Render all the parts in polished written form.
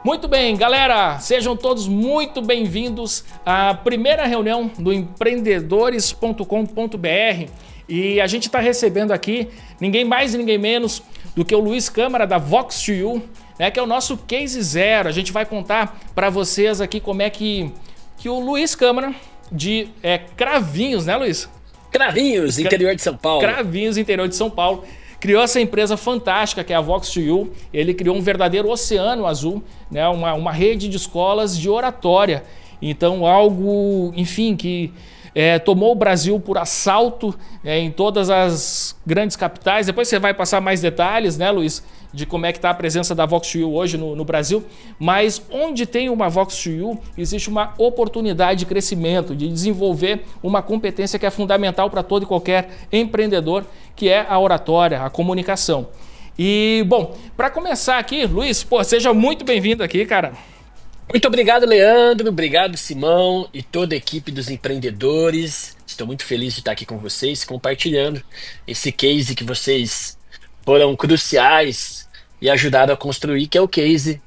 Muito bem, galera, sejam todos muito bem-vindos à primeira reunião do empreendedores.com.br e a gente está recebendo aqui ninguém mais e ninguém menos do que o Luiz Câmara da Vox2U, né, que é o nosso Case Zero. A gente vai contar para vocês aqui como é que o Luiz Câmara de Cravinhos, né, Luiz? Cravinhos, interior de São Paulo. Cravinhos, interior de São Paulo. Criou essa empresa fantástica que é a Vox2U. Ele criou um verdadeiro oceano azul, né? uma rede de escolas de oratória. Então algo, enfim, que tomou o Brasil por assalto em todas as grandes capitais. Depois você vai passar mais detalhes, né, Luiz, de como é que está a presença da Vox2U hoje no Brasil. Mas onde tem uma Vox2U, existe uma oportunidade de crescimento, de desenvolver uma competência que é fundamental para todo e qualquer empreendedor, que é a oratória, a comunicação. E, bom, para começar aqui, Luiz, seja muito bem-vindo aqui, cara. Muito obrigado, Leandro. Obrigado, Simão e toda a equipe dos empreendedores. Estou muito feliz de estar aqui com vocês, compartilhando esse case que vocês foram cruciais e ajudaram a construir, que é o case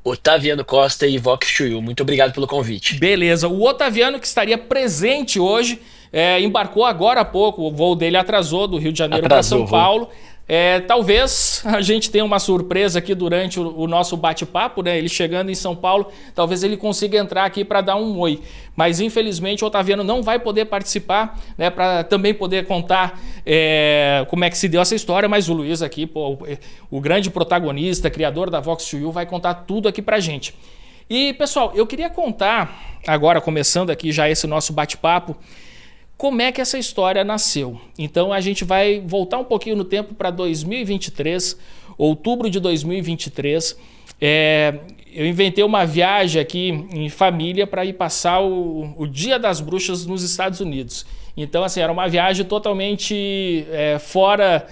Otaviano Costa e Vox2U. Muito obrigado pelo convite. Beleza. O Otaviano, que estaria presente hoje, embarcou agora há pouco. O voo dele atrasou do Rio de Janeiro para São Paulo. Talvez a gente tenha uma surpresa aqui durante o nosso bate-papo, né? Ele chegando em São Paulo, talvez ele consiga entrar aqui para dar um oi. Mas infelizmente o Otaviano não vai poder participar, né? Para também poder contar como é que se deu essa história. Mas o Luiz aqui, o grande protagonista, criador da Vox2U, vai contar tudo aqui para gente. E pessoal, eu queria contar agora, começando aqui já esse nosso bate-papo, como é que essa história nasceu. Então a gente vai voltar um pouquinho no tempo para 2023, outubro de 2023. Eu inventei uma viagem aqui em família para ir passar o Dia das Bruxas nos Estados Unidos. Então assim, era uma viagem totalmente fora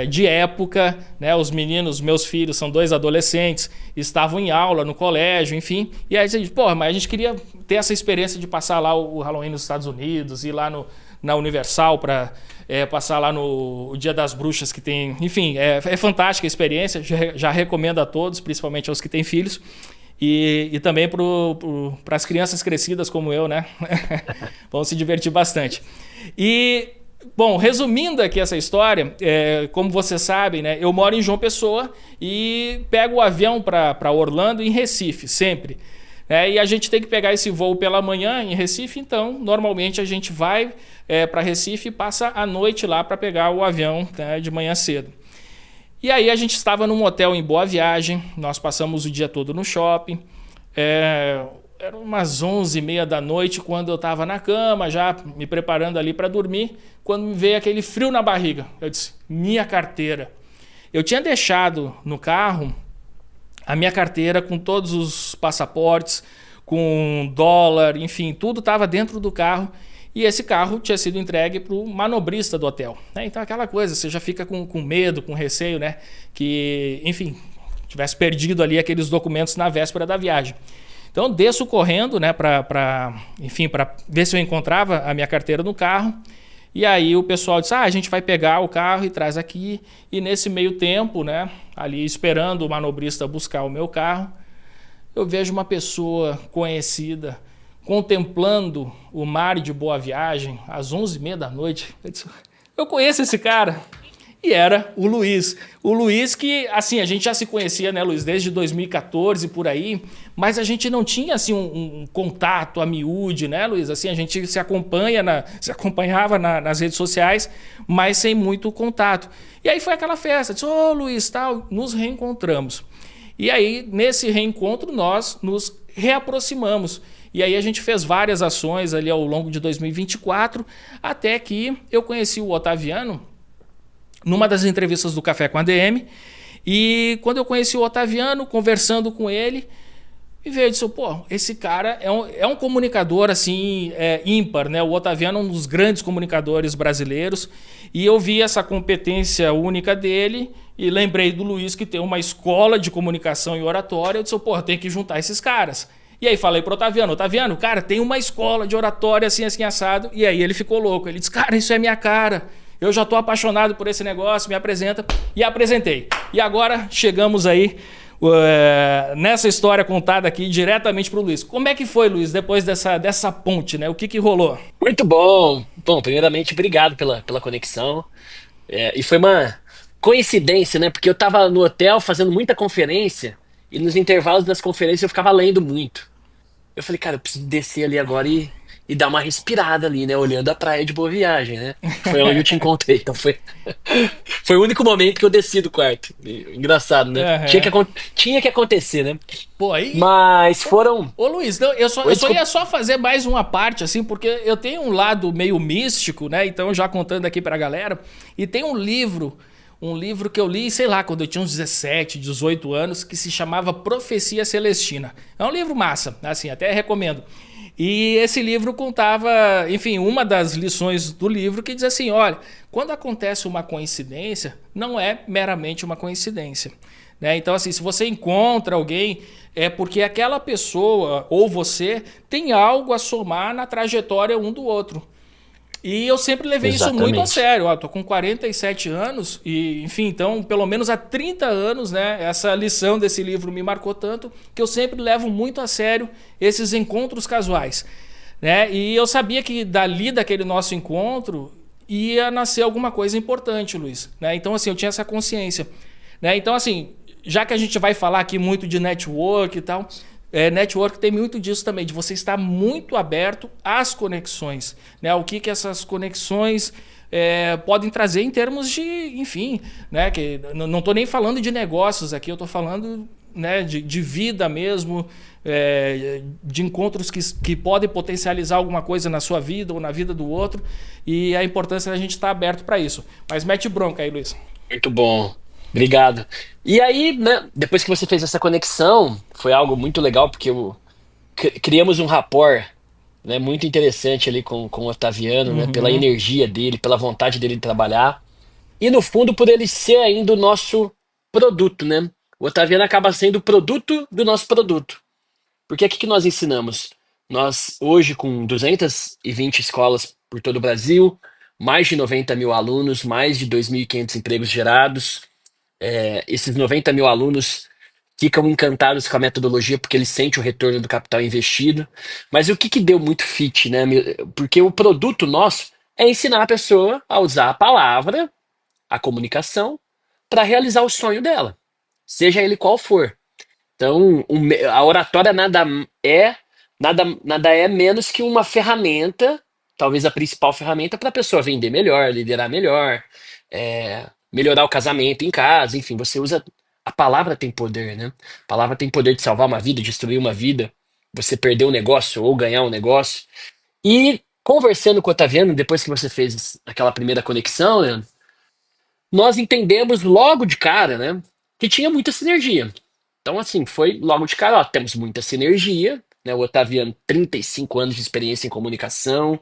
de época, né? Os meninos, meus filhos, são 2 adolescentes, estavam em aula no colégio, enfim. E aí a gente, mas a gente queria ter essa experiência de passar lá o Halloween nos Estados Unidos, ir lá na Universal para passar lá no Dia das Bruxas, que tem, enfim, é fantástica a experiência, já recomendo a todos, principalmente aos que têm filhos. E também para as crianças crescidas como eu, né? Vão se divertir bastante. Bom, resumindo aqui essa história, como vocês sabem, né, eu moro em João Pessoa e pego o avião para Orlando em Recife, sempre. E a gente tem que pegar esse voo pela manhã em Recife, então normalmente a gente vai para Recife e passa a noite lá para pegar o avião, né, de manhã cedo. E aí a gente estava num hotel em Boa Viagem, nós passamos o dia todo no shopping. Eram umas 11h30 da noite quando eu estava na cama, já me preparando ali para dormir, quando me veio aquele frio na barriga. Eu disse, minha carteira. Eu tinha deixado no carro a minha carteira com todos os passaportes, com dólar, enfim, tudo estava dentro do carro. E esse carro tinha sido entregue para o manobrista do hotel. Então aquela coisa, você já fica com medo, com receio, né? Que, enfim, tivesse perdido ali aqueles documentos na véspera da viagem. Então desço correndo, né, para ver se eu encontrava a minha carteira no carro. E aí o pessoal disse, a gente vai pegar o carro e traz aqui. E nesse meio tempo, né, ali esperando o manobrista buscar o meu carro, eu vejo uma pessoa conhecida contemplando o mar de Boa Viagem às 11h30 da noite. Eu disse, eu conheço esse cara. E era o Luiz. O Luiz que, assim, a gente já se conhecia, né, Luiz, desde 2014 por aí, mas a gente não tinha, assim, um contato a miúde, né, Luiz? Assim, a gente se acompanhava nas redes sociais, mas sem muito contato. E aí foi aquela festa, disse, Luiz, tal, nos reencontramos. E aí, nesse reencontro, nós nos reaproximamos. E aí a gente fez várias ações ali ao longo de 2024, até que eu conheci o Otaviano numa das entrevistas do Café com a DM, e quando eu conheci o Otaviano, conversando com ele, me veio e disse, esse cara é um comunicador assim, ímpar, né? O Otaviano é um dos grandes comunicadores brasileiros, e eu vi essa competência única dele, e lembrei do Luiz, que tem uma escola de comunicação e oratória. Eu disse, tem que juntar esses caras. E aí falei pro Otaviano, cara, tem uma escola de oratória assim, assim, assado. E aí ele ficou louco, ele disse, cara, isso é minha cara. Eu já estou apaixonado por esse negócio, me apresenta. E apresentei. E agora chegamos aí, nessa história contada aqui diretamente para o Luiz. Como é que foi, Luiz, depois dessa ponte, né? O que rolou? Muito bom. Bom, primeiramente, obrigado pela conexão. E foi uma coincidência, né? Porque eu tava no hotel fazendo muita conferência e nos intervalos das conferências eu ficava lendo muito. Eu falei, cara, eu preciso descer ali agora e dar uma respirada ali, né? Olhando a praia de Boa Viagem, né? Foi onde eu te encontrei. Então foi o único momento que eu desci do quarto. Engraçado, né? Aham. Tinha que acontecer, né? Pô, aí. Mas foram. Ô Luiz, não, eu Oi, só ia desculpa. só fazer mais uma parte, assim, porque eu tenho um lado meio místico, né? Então, já contando aqui pra galera. E tem um livro que eu li, sei lá, quando eu tinha uns 17, 18 anos, que se chamava Profecia Celestina. É um livro massa, assim, até recomendo. E esse livro contava, enfim, uma das lições do livro que diz assim: olha, quando acontece uma coincidência, não é meramente uma coincidência. Né? Então, assim, se você encontra alguém, é porque aquela pessoa ou você tem algo a somar na trajetória um do outro. E eu sempre levei isso muito a Exatamente. sério. Ó, tô com 47 anos e, enfim, então, pelo menos há 30 anos, né, essa lição desse livro me marcou tanto que eu sempre levo muito a sério esses encontros casuais, né? E eu sabia que dali daquele nosso encontro ia nascer alguma coisa importante, Luiz, né? Então, assim, eu tinha essa consciência, né? Então, assim, já que a gente vai falar aqui muito de network e tal, network tem muito disso também, de você estar muito aberto às conexões, né? O que essas conexões podem trazer em termos de, enfim, né? Que não estou nem falando de negócios aqui, eu estou falando, né, de vida mesmo, de encontros que podem potencializar alguma coisa na sua vida ou na vida do outro, e a importância da gente estar aberto para isso. Mas mete bronca aí, Luiz. Muito bom. Obrigado. E aí, né, depois que você fez essa conexão, foi algo muito legal, porque criamos um rapport, né, muito interessante ali com o Otaviano, né, pela Uhum. energia dele, pela vontade dele de trabalhar. E no fundo, por ele ser ainda o nosso produto, né? O Otaviano acaba sendo o produto do nosso produto. Porque o que nós ensinamos? Nós, hoje, com 220 escolas por todo o Brasil, mais de 90 mil alunos, mais de 2.500 empregos gerados, esses 90 mil alunos ficam encantados com a metodologia porque eles sentem o retorno do capital investido. Mas o que deu muito fit, né? Porque o produto nosso é ensinar a pessoa a usar a palavra, a comunicação, para realizar o sonho dela, seja ele qual for. Então, a oratória nada é menos que uma ferramenta, talvez a principal ferramenta para a pessoa vender melhor, liderar melhor, melhorar o casamento em casa, enfim, você usa. A palavra tem poder, né? A palavra tem poder de salvar uma vida, destruir uma vida, você perder um negócio ou ganhar um negócio. E conversando com o Otaviano, depois que você fez aquela primeira conexão, Leandro, nós entendemos logo de cara, né, que tinha muita sinergia. Então, assim, foi logo de cara, ó, temos muita sinergia, né? O Otaviano, 35 anos de experiência em comunicação,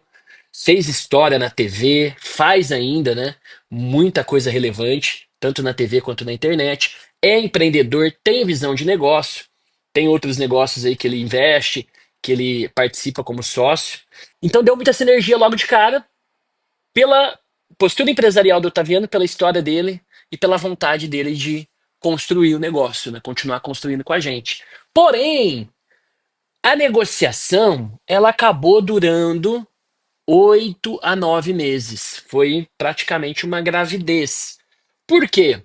fez história na TV, faz ainda, né? Muita coisa relevante, tanto na TV quanto na internet. É empreendedor, tem visão de negócio, tem outros negócios aí que ele investe, que ele participa como sócio. Então deu muita sinergia logo de cara pela postura empresarial do Otaviano, pela história dele e pela vontade dele de construir o negócio, né? Continuar construindo com a gente. Porém, a negociação ela acabou durando 8 a 9 meses. Foi praticamente uma gravidez. Por quê?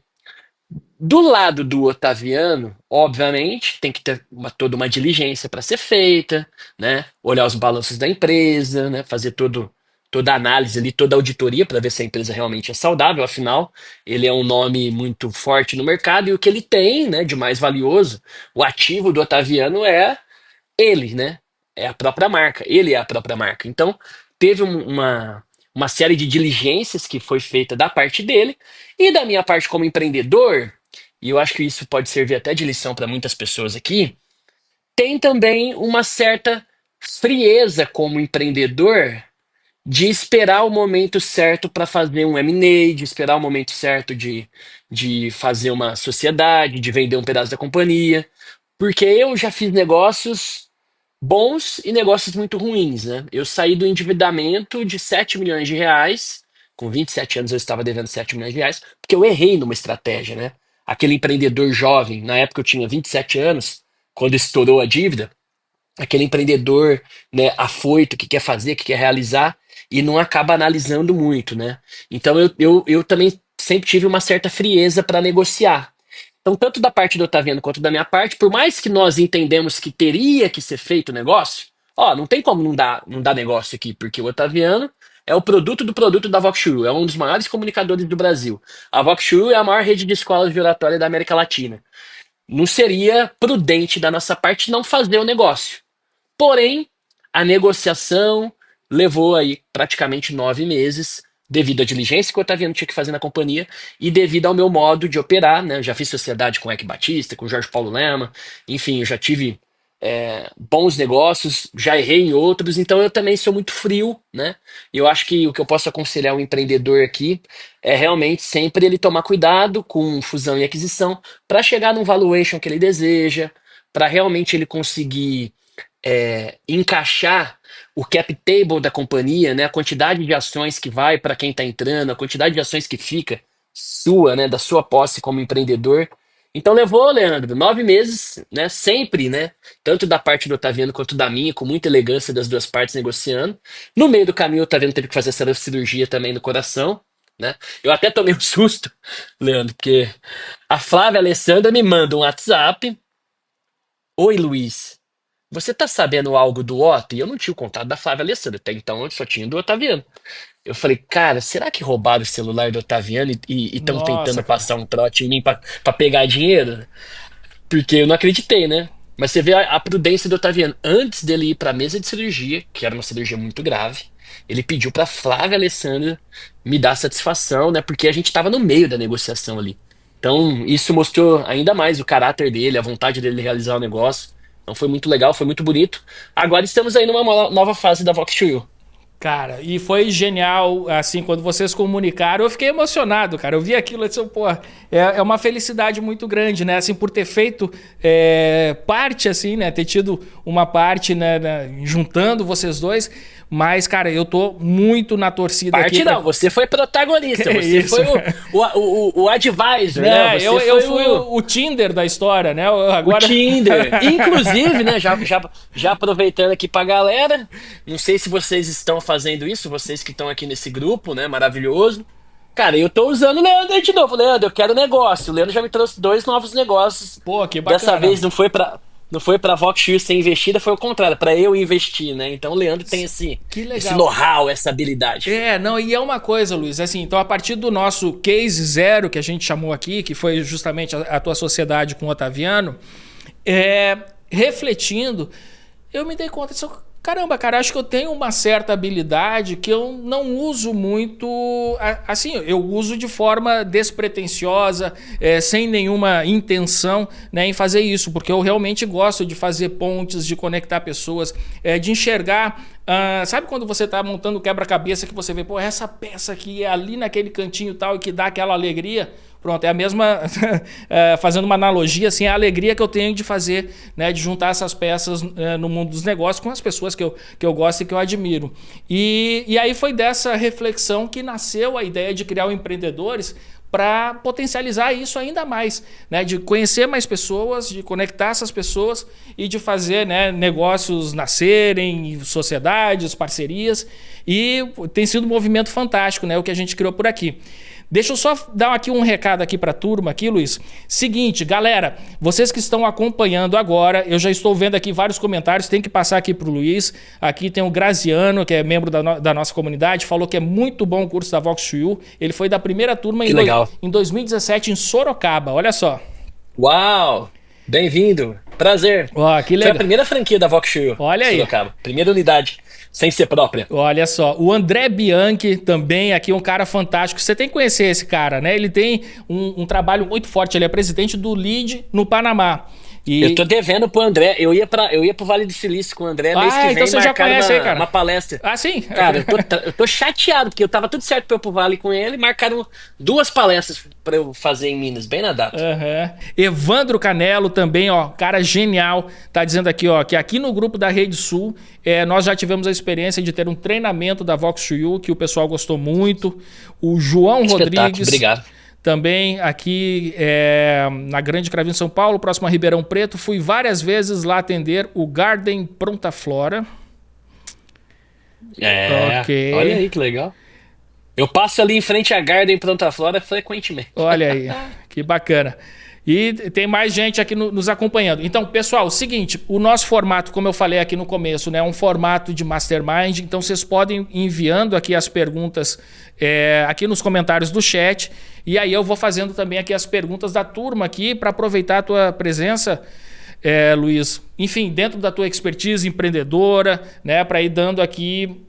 Do lado do Otaviano, obviamente, tem que ter toda uma diligência para ser feita, né? Olhar os balanços da empresa, né? Fazer toda a análise ali, toda a auditoria para ver se a empresa realmente é saudável. Afinal, ele é um nome muito forte no mercado e o que ele tem, né, de mais valioso, o ativo do Otaviano é ele, né? É a própria marca. Ele é a própria marca. Então, teve uma série de diligências que foi feita da parte dele e da minha parte como empreendedor, e eu acho que isso pode servir até de lição para muitas pessoas aqui, tem também uma certa frieza como empreendedor de esperar o momento certo para fazer um M&A, de esperar o momento certo de fazer uma sociedade, de vender um pedaço da companhia. Porque eu já fiz negócios bons e negócios muito ruins, né? Eu saí do endividamento de 7 milhões de reais, com 27 anos eu estava devendo 7 milhões de reais, porque eu errei numa estratégia, né? aquele empreendedor jovem, na época eu tinha 27 anos, quando estourou a dívida, aquele empreendedor, né, afoito, que quer fazer, que quer realizar, e não acaba analisando muito, né? Então eu também sempre tive uma certa frieza para negociar. Então, tanto da parte do Otaviano quanto da minha parte, por mais que nós entendemos que teria que ser feito o negócio, ó, não tem como não dar negócio aqui, porque o Otaviano é o produto do produto da Voxuru, é um dos maiores comunicadores do Brasil. A Voxuru é a maior rede de escolas de oratória da América Latina. Não seria prudente da nossa parte não fazer o negócio. Porém, a negociação levou aí praticamente 9 meses, devido à diligência que o Otaviano tinha que fazer na companhia e devido ao meu modo de operar, né? Eu já fiz sociedade com o Eck Batista, com o Jorge Paulo Lema, enfim, eu já tive bons negócios, já errei em outros, então eu também sou muito frio, né? E eu acho que o que eu posso aconselhar o empreendedor aqui é realmente sempre ele tomar cuidado com fusão e aquisição para chegar num valuation que ele deseja, para realmente ele conseguir encaixar o cap table da companhia, né, a quantidade de ações que vai para quem está entrando, a quantidade de ações que fica sua, né, da sua posse como empreendedor. Então levou, Leandro, 9 meses, né, sempre, né, tanto da parte do Otaviano quanto da minha, com muita elegância das duas partes negociando. No meio do caminho, o Otaviano teve que fazer essa cirurgia também no coração, né? Eu até tomei um susto, Leandro, porque a Flávia Alessandra me manda um WhatsApp. Oi, Luiz. Você tá sabendo algo do Otto? E eu não tinha o contato da Flávia Alessandra, até então eu só tinha do Otaviano. Eu falei, cara, será que roubaram o celular do Otaviano e estão Nossa, tentando cara. passar um trote em mim pra pegar dinheiro? Porque eu não acreditei, né? Mas você vê a prudência do Otaviano. Antes dele ir pra mesa de cirurgia, que era uma cirurgia muito grave, ele pediu pra Flávia Alessandra me dar satisfação, né? Porque a gente tava no meio da negociação ali. Então, isso mostrou ainda mais o caráter dele, a vontade dele de realizar o negócio. Então foi muito legal, foi muito bonito. Agora estamos aí numa nova fase da Vox Trio. Cara, e foi genial, assim, quando vocês comunicaram, eu fiquei emocionado, cara. Eu vi aquilo e disse, pô, é uma felicidade muito grande, né? Assim, por ter feito parte, assim, né? Ter tido uma parte, né, juntando vocês dois. Mas, cara, eu tô muito na torcida aqui. Parte não, você foi protagonista, Que você isso? foi o advisor, né? Né, Você eu foi fui o Tinder da história, né? o Agora. Tinder. Inclusive, né, já aproveitando aqui pra galera, não sei se vocês estão fazendo isso, vocês que estão aqui nesse grupo, né, maravilhoso. Cara, eu tô usando o Leandro aí de novo. Leandro, eu quero negócio. O Leandro já me trouxe 2 novos negócios. Pô, que Dessa bacana. vez não foi pra Vox ser investida, foi o contrário, pra eu investir, né? Então o Leandro tem Que esse legal. know-how, essa habilidade. Não, e é uma coisa, Luiz, assim, então a partir do nosso case zero, que a gente chamou aqui, que foi justamente a tua sociedade com o Otaviano, refletindo, eu me dei conta disso. Caramba, cara, acho que eu tenho uma certa habilidade que eu não uso muito. Assim, eu uso de forma despretensiosa, sem nenhuma intenção, né, em fazer isso, porque eu realmente gosto de fazer pontes, de conectar pessoas, de enxergar. Sabe quando você está montando quebra-cabeça que você vê, pô, essa peça aqui é ali naquele cantinho tal e que dá aquela alegria? Pronto, é a mesma, fazendo uma analogia, assim, a alegria que eu tenho de fazer, né, de juntar essas peças no mundo dos negócios com as pessoas que eu gosto e que eu admiro. E aí foi dessa reflexão que nasceu a ideia de criar o Empreendedores para potencializar isso ainda mais, né, de conhecer mais pessoas, de conectar essas pessoas e de fazer, né, negócios nascerem, sociedades, parcerias, e tem sido um movimento fantástico, né, o que a gente criou por aqui. Deixa eu só dar aqui um recado aqui para a turma, aqui, Luiz. Seguinte, galera, vocês que estão acompanhando agora, eu já estou vendo aqui vários comentários, tem que passar aqui para o Luiz. Aqui tem o Graziano, que é membro da nossa comunidade, falou que é muito bom o curso da Vox2U. Ele foi da primeira turma Que legal. em 2017 em Sorocaba, olha só. Uau! Bem-vindo. Prazer. Ó, que Foi a legal. primeira franquia da Vox Trio. Olha aí. Sorocaba. Primeira unidade, sem ser própria. Olha só, o André Bianchi também aqui, um cara fantástico. Você tem que conhecer esse cara, né? Ele tem um trabalho muito forte, ele é presidente do LEAD no Panamá. Eu tô devendo pro André, eu ia pro Vale do Silício com o André mês que vem, então você já conhece aí, cara. uma palestra. Ah, sim? Cara, eu tô chateado, porque eu tava tudo certo pra eu ir pro Vale com ele, marcaram 2 palestras pra eu fazer em Minas, bem na data. Evandro Canelo também, ó, cara genial, tá dizendo aqui, ó, que aqui no grupo da Rede Sul, nós já tivemos a experiência de ter um treinamento da Vox2U, que o pessoal gostou muito. O João Espetáculo, Rodrigues obrigado. também aqui na Grande Cravinho, São Paulo, próximo a Ribeirão Preto. Fui várias vezes lá atender o Garden Pronta Flora. Olha aí que legal. Eu passo ali em frente à Garden Pronta Flora frequentemente. Olha aí, que bacana. E tem mais gente aqui nos acompanhando. Então, pessoal, seguinte, o nosso formato, como eu falei aqui no começo, né, é um formato de mastermind. Então, vocês podem ir enviando aqui as perguntas aqui nos comentários do chat. E aí eu vou fazendo também aqui as perguntas da turma aqui para aproveitar a tua presença, Luiz. Enfim, dentro da tua expertise empreendedora, né, para ir dando aqui,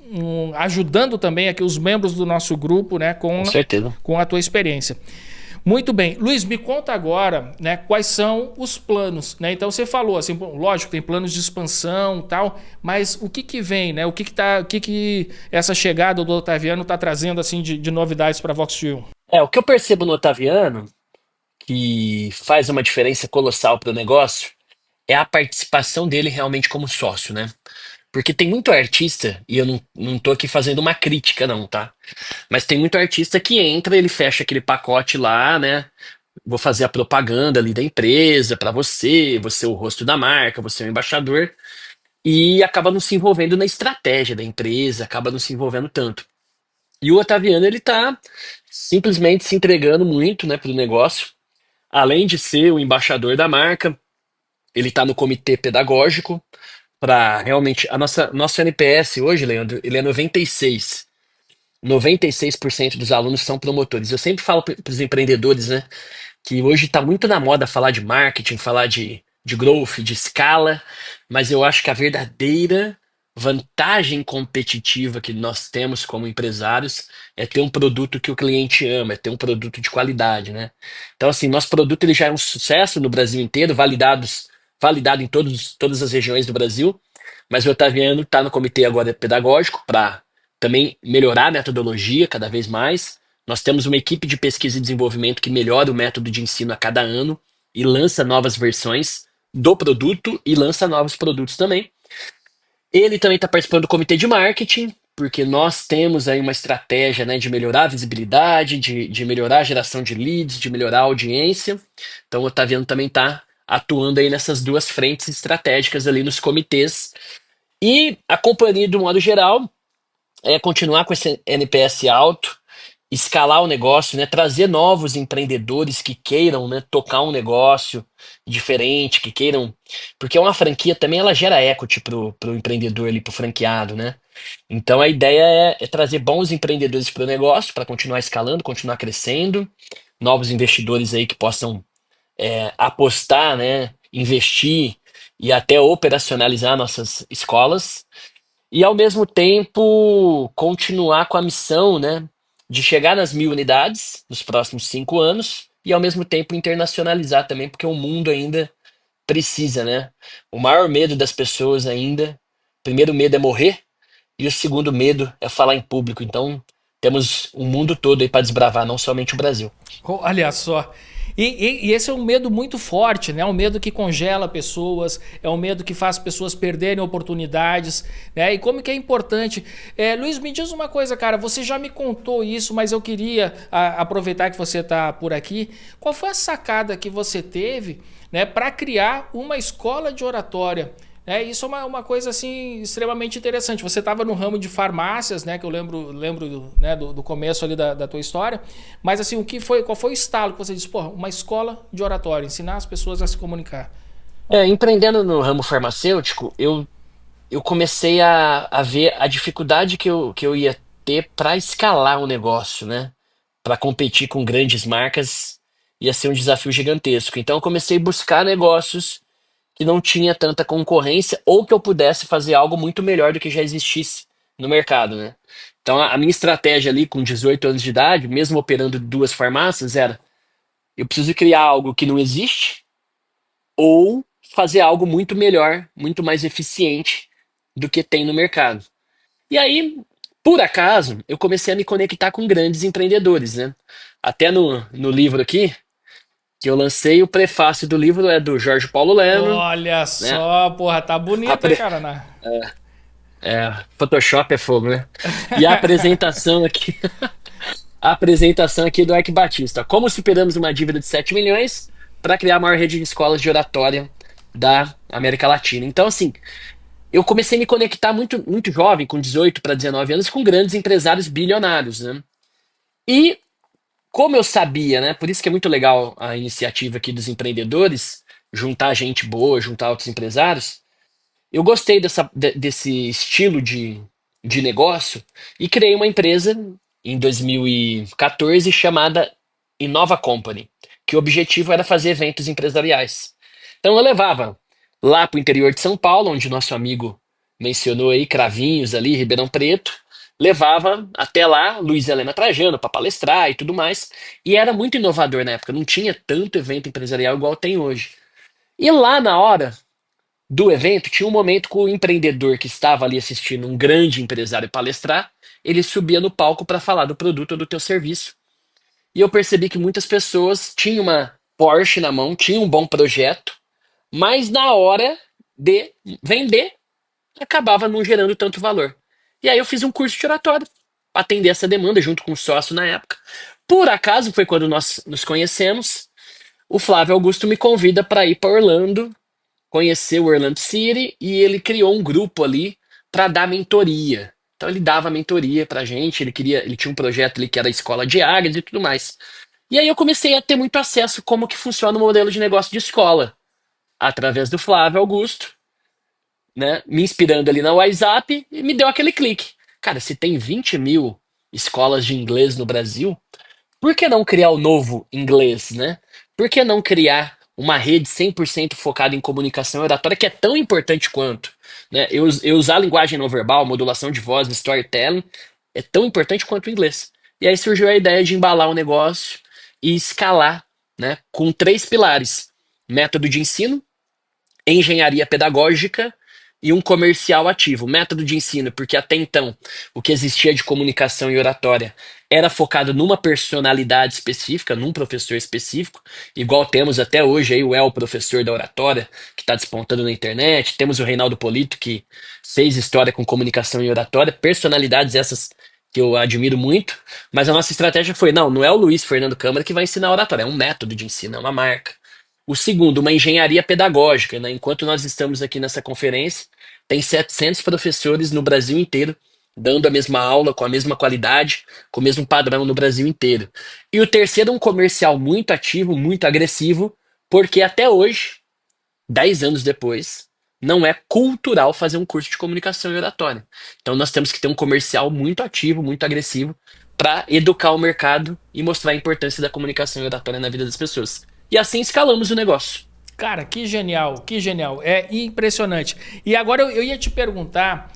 ajudando também aqui os membros do nosso grupo, né, com certeza, com a tua experiência. Muito bem. Luiz, me conta agora, né, quais são os planos, né? Então você falou assim, bom, lógico, tem planos de expansão e tal, mas o que vem, né? O que essa chegada do Otaviano está trazendo assim de novidades para a Voxfuel? O que eu percebo no Otaviano, que faz uma diferença colossal para o negócio, é a participação dele realmente como sócio, né? Porque tem muito artista, e eu não tô aqui fazendo uma crítica não, tá? Mas tem muito artista que entra, ele fecha aquele pacote lá, né? Vou fazer a propaganda ali da empresa para você é o rosto da marca, você é o embaixador, e acaba não se envolvendo na estratégia da empresa, acaba não se envolvendo tanto. E o Otaviano, ele tá simplesmente se entregando muito, né, pro negócio. Além de ser o embaixador da marca, ele tá no comitê pedagógico para realmente nosso NPS hoje, Leandro, ele é 96. 96% dos alunos são promotores. Eu sempre falo para os empreendedores, né, que hoje está muito na moda falar de marketing, falar de growth, de escala, mas eu acho que a verdadeira vantagem competitiva que nós temos como empresários é ter um produto que o cliente ama, é ter um produto de qualidade, né? Então, assim, nosso produto ele já é um sucesso no Brasil inteiro, validado em todas as regiões do Brasil, mas o Otaviano está no comitê agora pedagógico para também melhorar a metodologia cada vez mais. Nós temos uma equipe de pesquisa e desenvolvimento que melhora o método de ensino a cada ano e lança novas versões do produto e lança novos produtos também. Ele também está participando do comitê de marketing, porque nós temos aí uma estratégia, né, de melhorar a visibilidade, de melhorar a geração de leads, de melhorar a audiência. Então o Otaviano também está atuando aí nessas duas frentes estratégicas ali nos comitês. E a companhia, do modo geral, é continuar com esse NPS alto, escalar o negócio, né, trazer novos empreendedores que queiram, né, tocar um negócio diferente, que queiram, porque uma franquia também ela gera equity pro empreendedor ali, pro franqueado, né? Então a ideia é trazer bons empreendedores para o negócio, para continuar escalando, continuar crescendo, novos investidores aí que possam apostar, né, investir e até operacionalizar nossas escolas. E ao mesmo tempo continuar com a missão, né, de chegar nas 1.000 unidades nos próximos 5 anos e ao mesmo tempo internacionalizar também, porque o mundo ainda precisa, né? O maior medo das pessoas ainda, o primeiro medo é morrer e o segundo medo é falar em público. Então temos o mundo todo aí para desbravar, não somente o Brasil. Olha só. E esse é um medo muito forte, né? É um medo que congela pessoas, é um medo que faz pessoas perderem oportunidades, né? E como que é importante. Luiz, me diz uma coisa, cara, você já me contou isso, mas eu queria aproveitar que você está por aqui. Qual foi a sacada que você teve, né, para criar uma escola de oratória? Isso é uma coisa assim extremamente interessante. Você estava no ramo de farmácias, né? Que eu lembro né, do começo ali da tua história. Mas assim, qual foi o estalo que você disse? Porra, uma escola de oratória, ensinar as pessoas a se comunicar. Empreendendo no ramo farmacêutico, eu comecei a ver a dificuldade que eu ia ter para escalar o negócio, né? Para competir com grandes marcas ia ser um desafio gigantesco. Então eu comecei a buscar negócios que não tinha tanta concorrência ou que eu pudesse fazer algo muito melhor do que já existisse no mercado, né? Então a minha estratégia ali com 18 anos de idade, mesmo operando 2 farmácias, era: eu preciso criar algo que não existe ou fazer algo muito melhor, muito mais eficiente do que tem no mercado. E aí, por acaso, eu comecei a me conectar com grandes empreendedores, né? Até no livro aqui, que eu lancei, o prefácio do livro é do Jorge Paulo Lehmann, Olha né? só, porra, tá bonito, hein, cara? Né? Photoshop é fogo, né? E a apresentação aqui A apresentação aqui do Eike Batista. Como superamos uma dívida de 7 milhões para criar a maior rede de escolas de oratória da América Latina. Então, assim, eu comecei a me conectar muito, muito jovem, com 18 para 19 anos, com grandes empresários bilionários, né? E como eu sabia, né? Por isso que é muito legal a iniciativa aqui dos empreendedores, juntar gente boa, juntar outros empresários. Eu gostei desse estilo de negócio e criei uma empresa em 2014 chamada Innova Company, que o objetivo era fazer eventos empresariais. Então eu levava lá para o interior de São Paulo, onde nosso amigo mencionou aí, Cravinhos ali, Ribeirão Preto, levava até lá Luiz Helena Trajano para palestrar e tudo mais, e era muito inovador na época, não tinha tanto evento empresarial igual tem hoje. E lá na hora do evento, tinha um momento que o empreendedor que estava ali assistindo um grande empresário palestrar, ele subia no palco para falar do produto ou do teu serviço. E eu percebi que muitas pessoas tinham uma Porsche na mão, tinham um bom projeto, mas na hora de vender, acabava não gerando tanto valor. E aí eu fiz um curso de oratória para atender essa demanda junto com um sócio na época. Por acaso foi quando nós nos conhecemos. O Flávio Augusto me convida para ir para Orlando, conheceu o Orlando City e ele criou um grupo ali para dar mentoria. Então ele dava mentoria pra gente, ele tinha um projeto ali que era a escola de águias e tudo mais. E aí eu comecei a ter muito acesso como que funciona o modelo de negócio de escola, através do Flávio Augusto, né? Me inspirando ali na WhatsApp e me deu aquele clique. Cara, se tem 20 mil escolas de inglês no Brasil, por que não criar o novo inglês, né? Por que não criar uma rede 100% focada em comunicação oratória, que é tão importante quanto, né? Eu usar a linguagem não verbal, modulação de voz, storytelling, é tão importante quanto o inglês. E aí surgiu a ideia de embalar o negócio e escalar, né? Com três pilares: método de ensino, engenharia pedagógica e um comercial ativo. Método de ensino, porque até então o que existia de comunicação e oratória era focado numa personalidade específica, num professor específico, igual temos até hoje aí o El, professor da oratória, que está despontando na internet. Temos o Reinaldo Polito, que fez história com comunicação e oratória, personalidades essas que eu admiro muito, mas a nossa estratégia foi, não é o Luiz Fernando Câmara que vai ensinar oratória, é um método de ensino, é uma marca. O segundo, uma engenharia pedagógica, né? Enquanto nós estamos aqui nessa conferência, tem 700 professores no Brasil inteiro dando a mesma aula, com a mesma qualidade, com o mesmo padrão no Brasil inteiro. E o terceiro, um comercial muito ativo, muito agressivo, porque até hoje, 10 anos depois, não é cultural fazer um curso de comunicação e oratória. Então nós temos que ter um comercial muito ativo, muito agressivo, para educar o mercado e mostrar a importância da comunicação e oratória na vida das pessoas. E assim escalamos o negócio. Cara, que genial, que genial. É impressionante. E agora eu ia te perguntar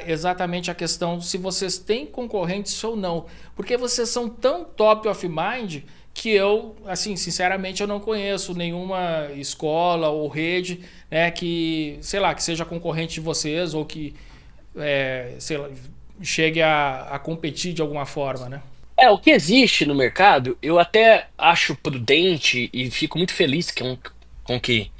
exatamente a questão se vocês têm concorrentes ou não. Porque vocês são tão top of mind que eu, assim, sinceramente, eu não conheço nenhuma escola ou rede, né, que, sei lá, que seja concorrente de vocês ou que, sei lá, chegue a competir de alguma forma, né? O que existe no mercado, eu até acho prudente e fico muito feliz com que,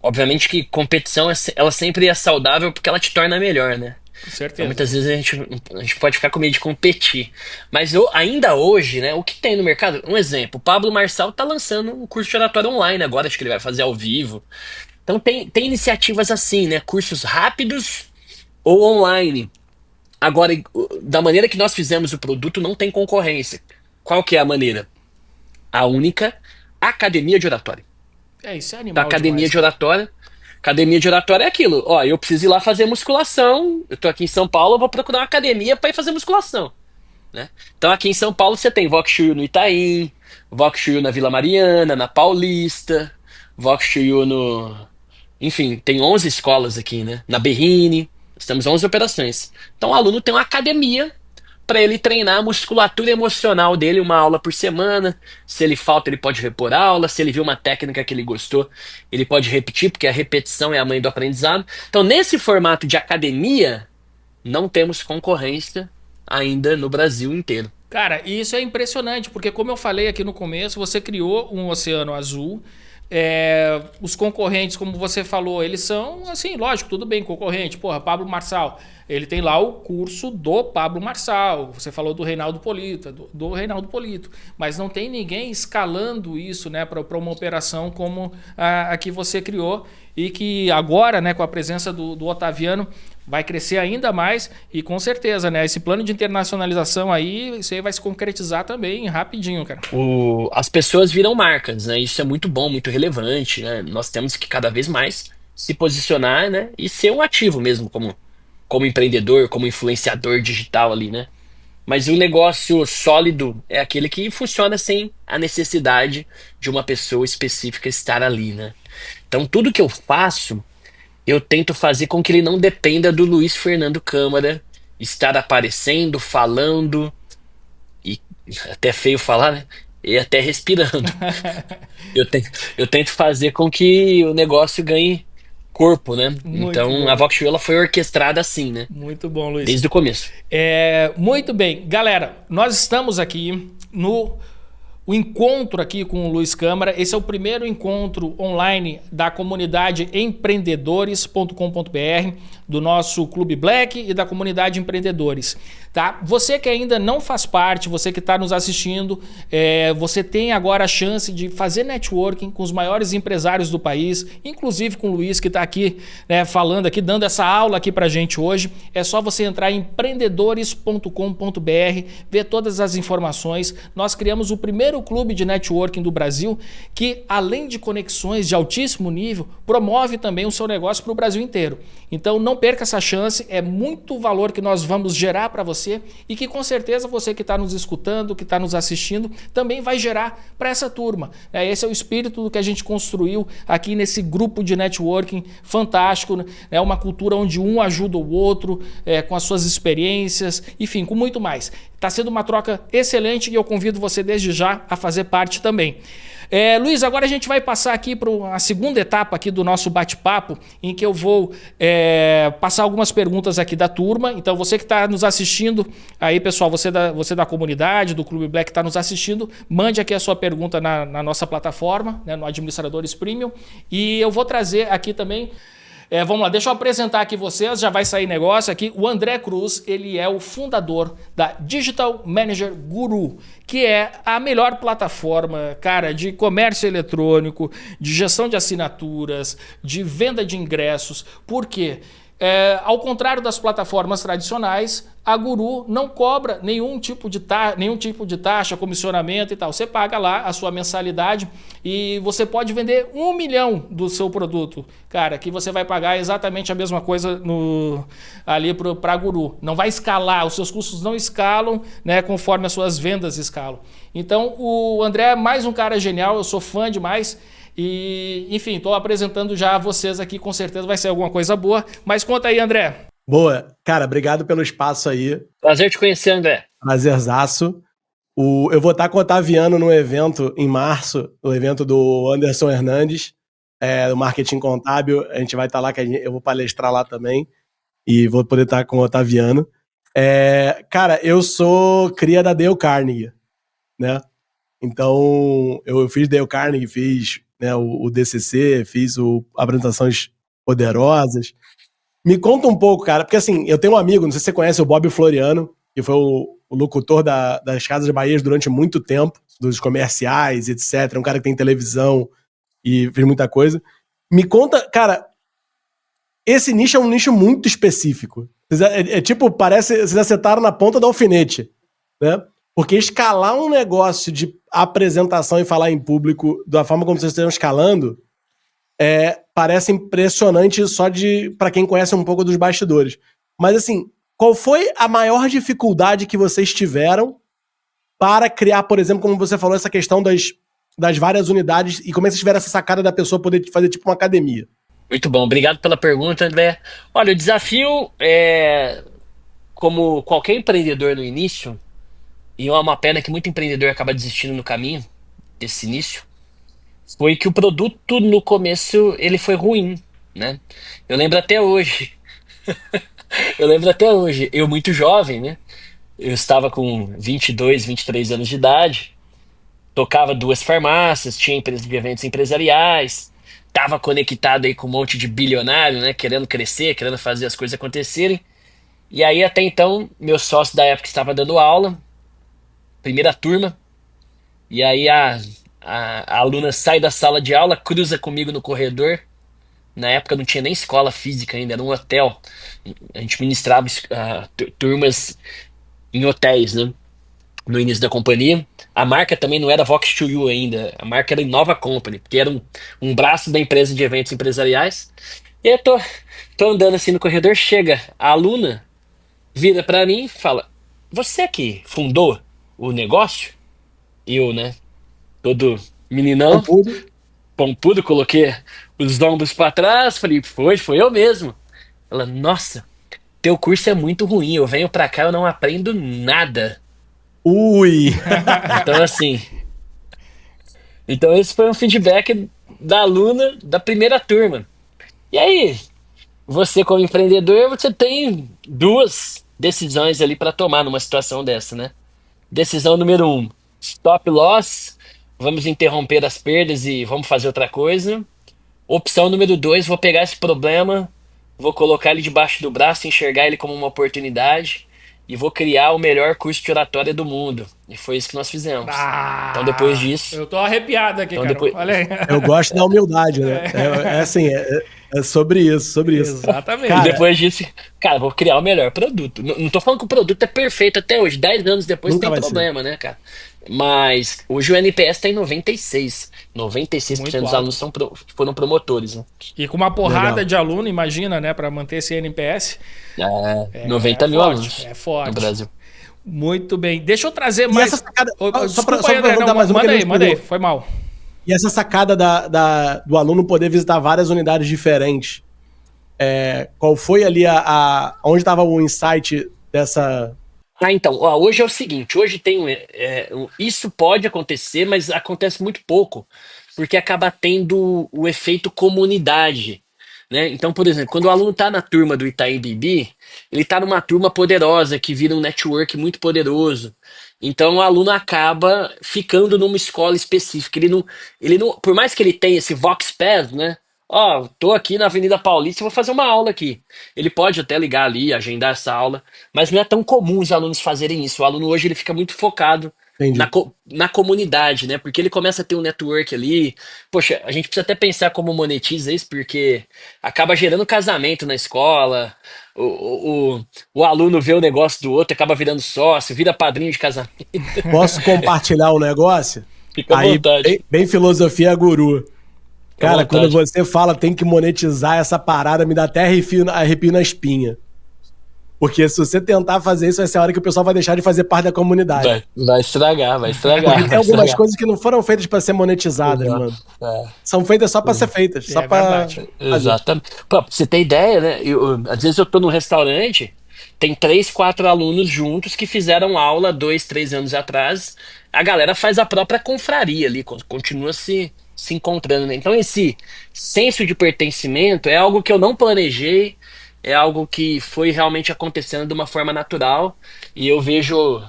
obviamente que competição ela sempre é saudável porque ela te torna melhor, né? Com Então certeza. muitas vezes a gente pode ficar com medo de competir. Mas ainda hoje, né, o que tem no mercado? Um exemplo, o Pablo Marçal tá lançando um curso de oratória online agora, acho que ele vai fazer ao vivo. Então tem iniciativas assim, né? Cursos rápidos ou online. Agora, da maneira que nós fizemos o produto, não tem concorrência. Qual que é a maneira? A única academia de oratória. Isso é Então, animal demais, cara. academia de oratória é aquilo. Ó, eu preciso ir lá fazer musculação. Eu tô aqui em São Paulo, eu vou procurar uma academia para ir fazer musculação, né? Então, aqui em São Paulo você tem Vox Chuyu no Itaim, Vox Chuyu na Vila Mariana, na Paulista, Vox Chuyu no... Enfim, tem 11 escolas aqui, né? Na Berrine, nós temos 11 operações. Então, o aluno tem uma academia para ele treinar a musculatura emocional dele, uma aula por semana. Se ele falta, ele pode repor aula. Se ele viu uma técnica que ele gostou, ele pode repetir, porque a repetição é a mãe do aprendizado. Então, nesse formato de academia, não temos concorrência ainda no Brasil inteiro. Cara, e isso é impressionante, porque como eu falei aqui no começo, você criou um oceano azul Os concorrentes, como você falou, eles são, assim, lógico, tudo bem, concorrente. Porra, Pablo Marçal, ele tem lá o curso do Pablo Marçal. Você falou do Reinaldo Polito, do Reinaldo Polito. Mas não tem ninguém escalando isso, né, para uma operação como a que você criou e que agora, né, com a presença do Otaviano, vai crescer ainda mais e com certeza, né? Esse plano de internacionalização aí, isso aí vai se concretizar também rapidinho, cara. As pessoas viram marcas, né? Isso é muito bom, muito relevante, né? Nós temos que cada vez mais se posicionar, né? E ser um ativo mesmo, como empreendedor, como influenciador digital ali, né? Mas o negócio sólido é aquele que funciona sem a necessidade de uma pessoa específica estar ali, né? Então, tudo que eu faço, eu tento fazer com que ele não dependa do Luiz Fernando Câmara estar aparecendo, falando, e até feio falar, né? E até respirando. Eu tento, eu tento fazer com que o negócio ganhe corpo, né? Muito Então, a bom. Vox Show, ela foi orquestrada assim, né? Muito bom, Luiz. Desde o começo. Muito bem. Galera, nós estamos aqui no o encontro aqui com o Luiz Câmara. Esse é o primeiro encontro online da comunidade empreendedores.com.br, do nosso Clube Black e da comunidade Empreendedores. Tá? Você que ainda não faz parte, você que está nos assistindo, você tem agora a chance de fazer networking com os maiores empresários do país, inclusive com o Luiz, que está aqui, né, falando aqui, dando essa aula aqui para a gente hoje. É só você entrar em empreendedores.com.br, ver todas as informações. Nós criamos o primeiro clube de networking do Brasil que, além de conexões de altíssimo nível, promove também o seu negócio para o Brasil inteiro. Então não perca essa chance, é muito valor que nós vamos gerar para você e que com certeza você que está nos escutando, que está nos assistindo, também vai gerar para essa turma. Esse é o espírito do que a gente construiu aqui nesse grupo de networking fantástico, é uma cultura onde um ajuda o outro, com as suas experiências, enfim, com muito mais. Está sendo uma troca excelente e eu convido você desde já a fazer parte também. Luiz, agora a gente vai passar aqui para a segunda etapa aqui do nosso bate-papo, em que eu vou passar algumas perguntas aqui da turma. Então, você que está nos assistindo, aí pessoal, você da comunidade, do Clube Black que está nos assistindo, mande aqui a sua pergunta na nossa plataforma, né, no Administradores Premium, e eu vou trazer aqui também. Vamos lá, deixa eu apresentar aqui vocês, já vai sair negócio aqui. O André Cruz, ele é o fundador da Digital Manager Guru, que é a melhor plataforma, cara, de comércio eletrônico, de gestão de assinaturas, de venda de ingressos. Por quê? Ao contrário das plataformas tradicionais, a Guru não cobra nenhum tipo de taxa, comissionamento e tal. Você paga lá a sua mensalidade e você pode vender 1 milhão do seu produto. Cara, que você vai pagar exatamente a mesma coisa ali para a Guru. Não vai escalar, os seus custos não escalam, né, conforme as suas vendas escalam. Então, o André é mais um cara genial, eu sou fã demais. E, enfim, estou apresentando já a vocês aqui, com certeza vai ser alguma coisa boa. Mas conta aí, André. Boa. Cara, obrigado pelo espaço aí. Prazer te conhecer, André. Prazerzaço. Eu vou estar com o Otaviano no evento em março, no evento do Anderson Hernandes, do Marketing Contábil. A gente vai estar lá, eu vou palestrar lá também. E vou poder estar com o Otaviano. Cara, eu sou cria da Dale Carnegie, né? Então, eu fiz Dale Carnegie, fiz, né, o DCC, fiz apresentações poderosas. Me conta um pouco, cara, porque assim, eu tenho um amigo, não sei se você conhece o Bob Floriano, que foi o locutor das Casas Bahia durante muito tempo, dos comerciais, etc. É um cara que tem televisão e fez muita coisa. Me conta, cara, esse nicho é um nicho muito específico. Tipo, parece, vocês acertaram na ponta do alfinete, né? Porque escalar um negócio de apresentação e falar em público da forma como vocês estão escalando parece impressionante só para quem conhece um pouco dos bastidores. Mas assim, qual foi a maior dificuldade que vocês tiveram para criar, por exemplo, como você falou, essa questão das várias unidades e como é que vocês tiveram essa sacada da pessoa poder fazer tipo uma academia? Muito bom, obrigado pela pergunta, André. Olha, o desafio como qualquer empreendedor no início, e é uma pena que muito empreendedor acaba desistindo no caminho desse início, foi que o produto no começo ele foi ruim, né? Eu lembro até hoje, eu muito jovem, né? Eu estava com 22, 23 anos de idade tocava 2 farmácias, tinha empresa de eventos empresariais, estava conectado aí com um monte de bilionário, né? Querendo crescer, querendo fazer as coisas acontecerem. E aí, até então, meu sócio da época estava dando aula, primeira turma, e aí a aluna sai da sala de aula, cruza comigo no corredor. Na época não tinha nem escola física ainda, era um hotel. A gente ministrava turmas em hotéis, né? No início da companhia. A marca também não era Vox to You ainda, a marca era Innova Company, que era um braço da empresa de eventos empresariais. E aí eu tô andando assim no corredor, chega a aluna, vira pra mim e fala: Você que fundou o negócio? Eu, né? Todo meninão, Pompudo. pompudo, coloquei os ombros pra trás, falei: Foi eu mesmo. Ela: Nossa, teu curso é muito ruim, eu venho pra cá, eu não aprendo nada. Ui! Então, assim, então esse foi um feedback da aluna da primeira turma. E aí, você como empreendedor, você tem 2 decisões ali para tomar numa situação dessa, né? Decisão número 1, stop loss, vamos interromper as perdas e vamos fazer outra coisa. Opção número 2, vou pegar esse problema, vou colocar ele debaixo do braço, enxergar ele como uma oportunidade e vou criar o melhor curso de oratória do mundo. E foi isso que nós fizemos. Então depois disso, Eu tô arrepiado aqui, então cara. depois, Olha aí. Eu gosto da humildade, né? É assim, é sobre isso, sobre isso. Exatamente. e Cara, depois disso, cara, vou criar o melhor produto. Não tô falando que o produto é perfeito até hoje. 10 anos depois nunca tem vai ser. problema, né, cara? Mas hoje o NPS tá em 96. 96% Muito dos alto. alunos foram promotores, né? E com uma porrada Legal. de aluno, imagina, né, para manter esse NPS. 90 mil forte, alunos é forte. no Brasil. Muito bem. Deixa eu trazer E mais. essa sacada, só pra Desculpa aí, André. Não, perguntar mais uma que manda ele aí, não manda aí. respondeu. Foi mal. E essa sacada do aluno poder visitar várias unidades diferentes, qual foi ali onde estava o insight dessa... Então, ó, hoje é o seguinte, hoje tem isso pode acontecer, mas acontece muito pouco, porque acaba tendo o efeito comunidade, né? Então, por exemplo, quando o aluno está na turma do Itaim Bibi, ele está numa turma poderosa, que vira um network muito poderoso. Então, o aluno acaba ficando numa escola específica. Ele não, por mais que ele tenha esse Vox Pass, né? Ó, tô aqui na Avenida Paulista e vou fazer uma aula aqui. Ele pode até ligar ali, agendar essa aula, mas não é tão comum os alunos fazerem isso. O aluno hoje ele fica muito focado Entendi. na comunidade, né? Porque ele começa a ter um network ali. Poxa, a gente precisa até pensar como monetiza isso, porque acaba gerando casamento na escola. O aluno vê o negócio do outro, acaba virando sócio, vira padrinho de casamento. Posso compartilhar um negócio? Fica à Aí, vontade. bem filosofia guru. Fica à Cara, quando vontade. você fala tem que monetizar essa parada, me dá até arrepio na espinha. Porque se você tentar fazer isso, vai ser a hora que o pessoal vai deixar de fazer parte da comunidade. Vai estragar, vai estragar. Porque tem vai algumas estragar. coisas que não foram feitas pra ser monetizadas, Exato. mano. É. São feitas só pra ser feitas. Só É pra verdade. fazer. Exatamente. Pô, pra você ter ideia, né? Às vezes eu tô num restaurante, tem 3, 4 alunos juntos que fizeram aula 2, 3 anos atrás. A galera faz a própria confraria ali, continua se encontrando, né? Então esse senso de pertencimento é algo que eu não planejei, é algo que foi realmente acontecendo de uma forma natural e eu vejo,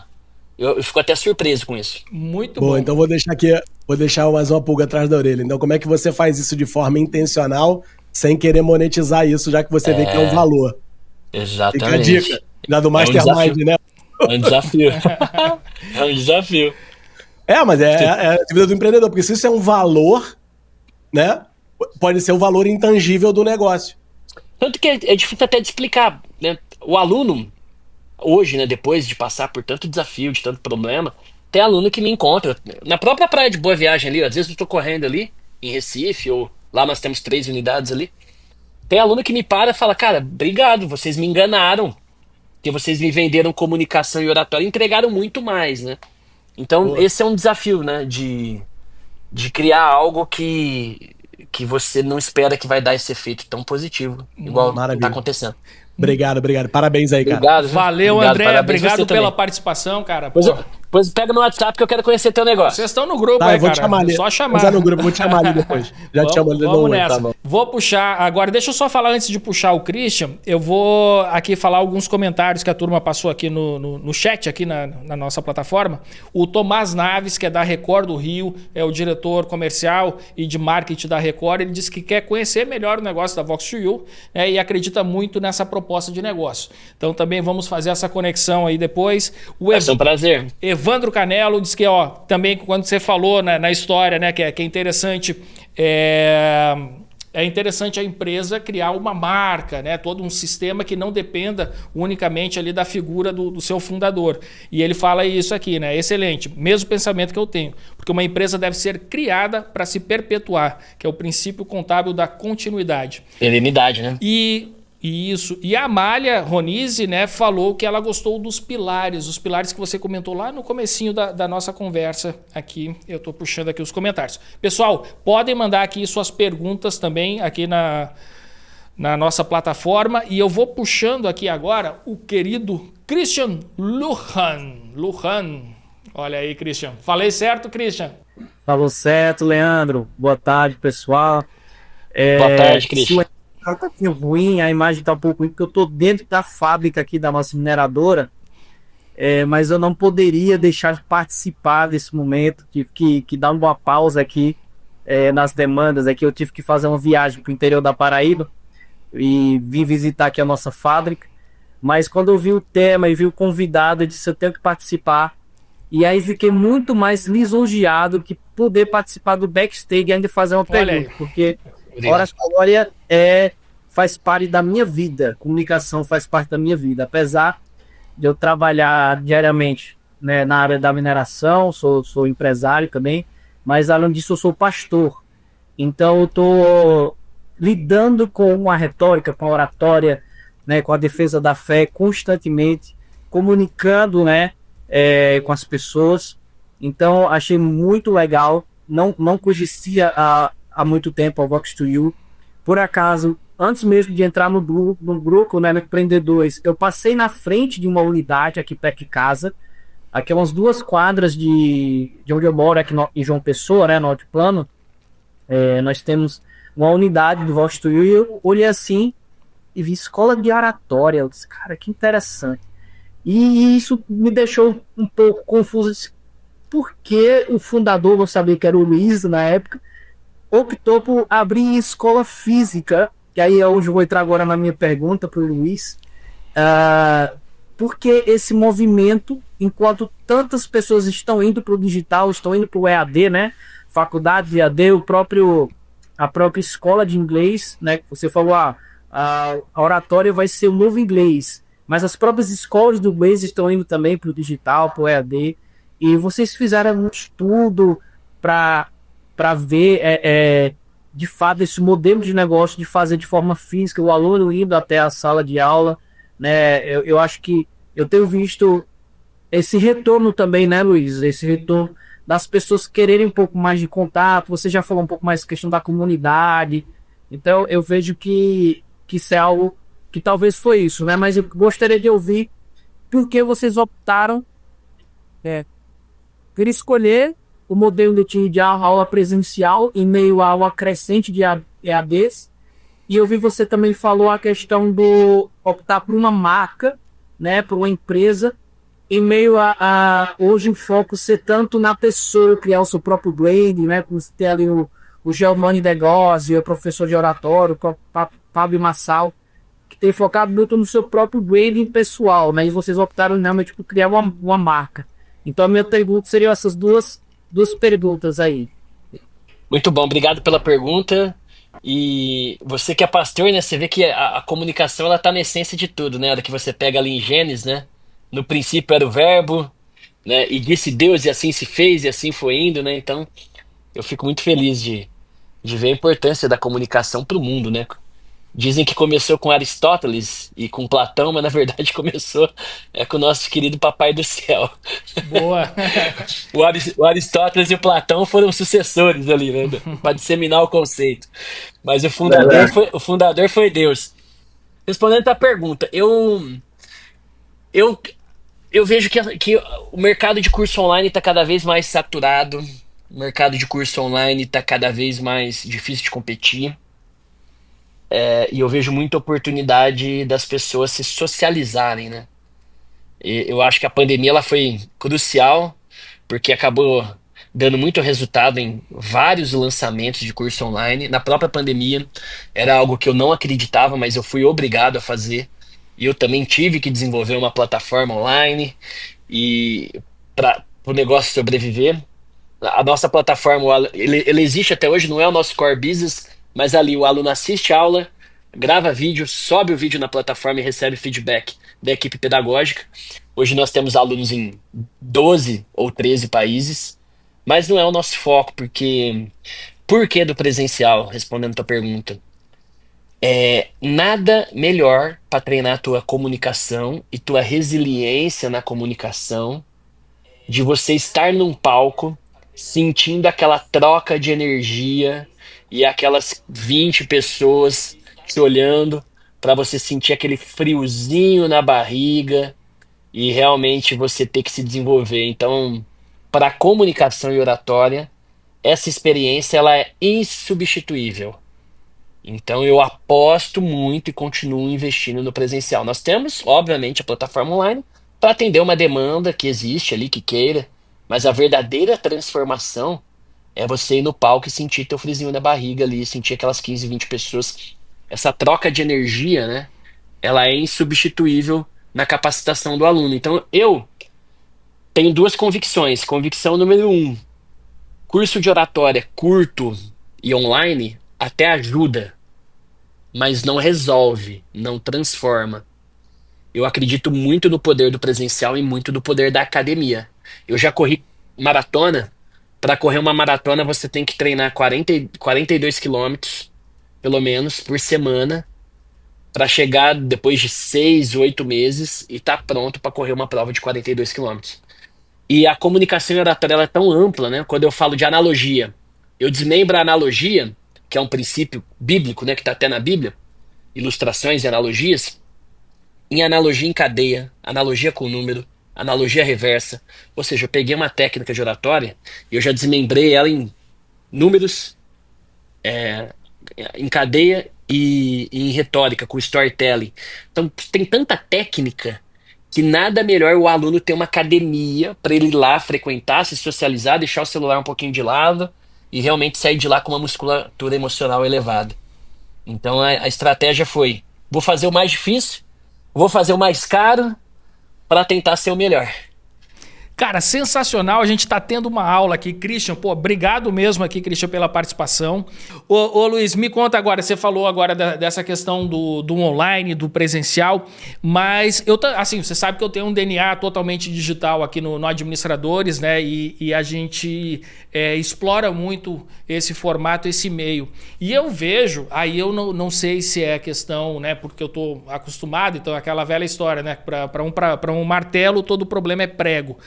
eu fico até surpreso com isso. Muito Bom, bom. então vou deixar mais uma pulga atrás da orelha. Então, como é que você faz isso de forma intencional, sem querer monetizar isso, já que você vê que é um valor? Fica a Exatamente. dica. Da do Mastermind, né? É um desafio. É um desafio. Mas é a dívida do empreendedor, porque se isso é um valor, né? Pode ser o valor intangível do negócio. Tanto que é difícil até de explicar, né? O aluno, hoje, né, depois de passar por tanto desafio, de tanto problema, tem aluno que me encontra na própria praia de Boa Viagem ali, às vezes eu tô correndo ali, em Recife, ou lá nós temos 3 unidades ali. Tem aluno que me para e fala: Cara, obrigado, vocês me enganaram, porque vocês me venderam comunicação e oratória e entregaram muito mais, né? Então, Boa. esse é um desafio, né, de criar algo que você não espera que vai dar esse efeito tão positivo, igual Maravilha. tá acontecendo. Obrigado. Parabéns aí, cara. Obrigado. viu? Valeu, Obrigado, André. parabéns Obrigado você pela também. participação, cara. Pois Pô, Pois pega no WhatsApp que eu quero conhecer teu negócio. Vocês estão no grupo, tá, aí, eu vou cara. te chamar ali. Só chamar. Vou no grupo, vou te chamar ali depois. Já te chamo ali. Vamos nessa. Tá, vou puxar agora. Deixa eu só falar antes de puxar o Christian. Eu vou aqui falar alguns comentários que a turma passou aqui no chat, aqui na nossa plataforma. O Tomás Naves, que é da Record do Rio, é o diretor comercial e de marketing da Record. Ele disse que quer conhecer melhor o negócio da Vox2U, né, e acredita muito nessa proposta de negócio. Então também vamos fazer essa conexão aí depois. Vai ser um prazer. Evandro Canelo disse que, ó, também quando você falou na história, né, que é interessante, é interessante a empresa criar uma marca, né, todo um sistema que não dependa unicamente ali da figura do seu fundador. E ele fala isso aqui, né, excelente, mesmo pensamento que eu tenho, porque uma empresa deve ser criada para se perpetuar, que é o princípio contábil da continuidade. Perenidade, né? Isso. E a Amália Ronise, né, falou que ela gostou dos pilares, os pilares que você comentou lá no comecinho da nossa conversa aqui. Eu estou puxando aqui os comentários. Pessoal, podem mandar aqui suas perguntas também aqui na nossa plataforma. E eu vou puxando aqui agora o querido Christian Lujan. Olha aí, Christian. Falei certo, Christian? Falou certo, Leandro. Boa tarde, pessoal. Boa tarde, Christian. Tá um pouquinho ruim, a imagem tá um pouco ruim, porque eu tô dentro da fábrica aqui da nossa mineradora, mas eu não poderia deixar de participar desse momento, tive que dar uma pausa aqui nas demandas, aqui eu tive que fazer uma viagem pro interior da Paraíba e vim visitar aqui a nossa fábrica, mas quando eu vi o tema e vi o convidado, eu disse, eu tenho que participar, e aí fiquei muito mais lisonjeado que poder participar do backstage e ainda fazer uma pergunta, porque oratória faz parte da minha vida, comunicação faz parte da minha vida, apesar de eu trabalhar diariamente, né, na área da mineração, sou empresário também, mas além disso eu sou pastor, então eu estou lidando com a retórica, com a oratória, né, com a defesa da fé constantemente, comunicando, né, com as pessoas, então achei muito legal, não conhecia há muito tempo a Vox2U. Por acaso, antes mesmo de entrar no grupo, né, no Empreendedores, eu passei na frente de uma unidade aqui perto de casa, aqui umas 2 quadras de onde eu moro, aqui em João Pessoa, né, no Altiplano. Nós temos uma unidade do Vox2U e eu olhei assim e vi escola de oratória. Eu disse, cara, que interessante. E isso me deixou um pouco confuso. Por que o fundador, eu sabia que era o Luiz na época, optou por abrir escola física, que aí é onde eu vou entrar agora na minha pergunta para o Luiz. Por que esse movimento, enquanto tantas pessoas estão indo para o digital, estão indo para o EAD, né? Faculdade de EAD, a própria escola de inglês, né? Você falou, a oratória vai ser o novo inglês, mas as próprias escolas do inglês estão indo também para o digital, para o EAD, e vocês fizeram um estudo para ver de fato esse modelo de negócio de fazer de forma física, o aluno indo até a sala de aula, né? Eu acho que eu tenho visto esse retorno também, né, Luiz? Esse retorno das pessoas quererem um pouco mais de contato. Você já falou um pouco mais da questão da comunidade, então eu vejo que isso é algo que talvez foi isso, né? Mas eu gostaria de ouvir por que vocês optaram por escolher o modelo de aula presencial em meio ao acrescente de EADs. E eu vi você também falou a questão do optar por uma marca, né, por uma empresa, em meio a hoje o foco ser tanto na pessoa criar o seu próprio brand, né, como você tem ali o Giovanni Degozzi, o professor de oratório, o Fábio Massal, que tem focado muito no seu próprio branding pessoal, né, e vocês optaram realmente por criar uma marca. Então a minha pergunta seria essas duas perguntas aí. Muito bom, obrigado pela pergunta. E você que é pastor, né? Você vê que a comunicação ela tá na essência de tudo, né? A hora que você pega ali em Gênesis, né? No princípio era o verbo, né? E disse Deus e assim se fez e assim foi indo, né? Então eu fico muito feliz de ver a importância da comunicação para o mundo, né? Dizem que começou com Aristóteles e com Platão, mas na verdade começou com o nosso querido Papai do Céu. Boa! O Aristóteles e o Platão foram sucessores ali, né, para disseminar o conceito. Mas o fundador foi Deus. Respondendo a pergunta, eu Eu vejo que o mercado de curso online está cada vez mais saturado, o mercado de curso online está cada vez mais difícil de competir, e eu vejo muita oportunidade das pessoas se socializarem, né? Eu acho que a pandemia ela foi crucial, porque acabou dando muito resultado em vários lançamentos de curso online. Na própria pandemia, era algo que eu não acreditava, mas eu fui obrigado a fazer. E eu também tive que desenvolver uma plataforma online e para o negócio sobreviver. A nossa plataforma, ele existe até hoje, não é o nosso core business, mas ali o aluno assiste a aula, grava vídeo, sobe o vídeo na plataforma e recebe feedback da equipe pedagógica. Hoje nós temos alunos em 12 ou 13 países, mas não é o nosso foco, porque por que do presencial? Respondendo a tua pergunta, nada melhor para treinar a tua comunicação e tua resiliência na comunicação de você estar num palco sentindo aquela troca de energia e aquelas 20 pessoas te olhando para você sentir aquele friozinho na barriga e realmente você ter que se desenvolver. Então, para comunicação e oratória, essa experiência ela é insubstituível. Então, eu aposto muito e continuo investindo no presencial. Nós temos, obviamente, a plataforma online para atender uma demanda que existe ali, que queira, mas a verdadeira transformação é você ir no palco e sentir teu frisinho na barriga ali, sentir aquelas 15, 20 pessoas. Essa troca de energia, né? Ela é insubstituível na capacitação do aluno. Então, eu tenho duas convicções. Convicção número um: curso de oratória curto e online até ajuda, mas não resolve, não transforma. Eu acredito muito no poder do presencial e muito do poder da academia. Eu já corri maratona. Para correr uma maratona, você tem que treinar 42 quilômetros, pelo menos, por semana, para chegar depois de 6, 8 meses e estar pronto para correr uma prova de 42 quilômetros. E a comunicação oratória ela é tão ampla, né? Quando eu falo de analogia, eu desmembro a analogia, que é um princípio bíblico, né? Que está até na Bíblia, ilustrações e analogias, em analogia em cadeia, analogia com número, analogia reversa. Ou seja, eu peguei uma técnica de oratória e eu já desmembrei ela em números, em cadeia e em retórica, com storytelling. Então, tem tanta técnica que nada melhor o aluno ter uma academia para ele ir lá frequentar, se socializar, deixar o celular um pouquinho de lado e realmente sair de lá com uma musculatura emocional elevada. Então, a estratégia foi: vou fazer o mais difícil, vou fazer o mais caro para tentar ser o melhor. Cara, sensacional. A gente tá tendo uma aula aqui. Christian, pô, obrigado mesmo aqui, Christian, pela participação. Ô Luiz, me conta agora, você falou agora dessa questão do online, do presencial, mas assim, você sabe que eu tenho um DNA totalmente digital aqui no Administradores, né? E a gente explora muito esse formato, esse meio. E eu vejo, aí eu não sei se é questão, né? Porque eu tô acostumado, então é aquela velha história, né? Para um martelo, todo problema é prego.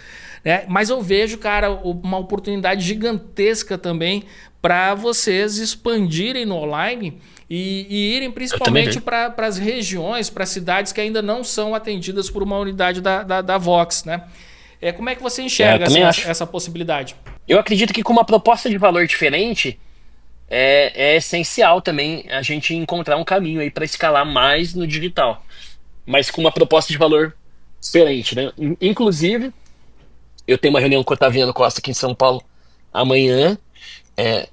Mas eu vejo, cara, uma oportunidade gigantesca também para vocês expandirem no online e irem principalmente para as regiões, para cidades que ainda não são atendidas por uma unidade da Vox, né? Como é que você enxerga essa possibilidade? Eu acredito que com uma proposta de valor diferente, é essencial também a gente encontrar um caminho aí para escalar mais no digital, mas com uma proposta de valor diferente, né? Inclusive, eu tenho uma reunião com o Otaviano Costa aqui em São Paulo amanhã.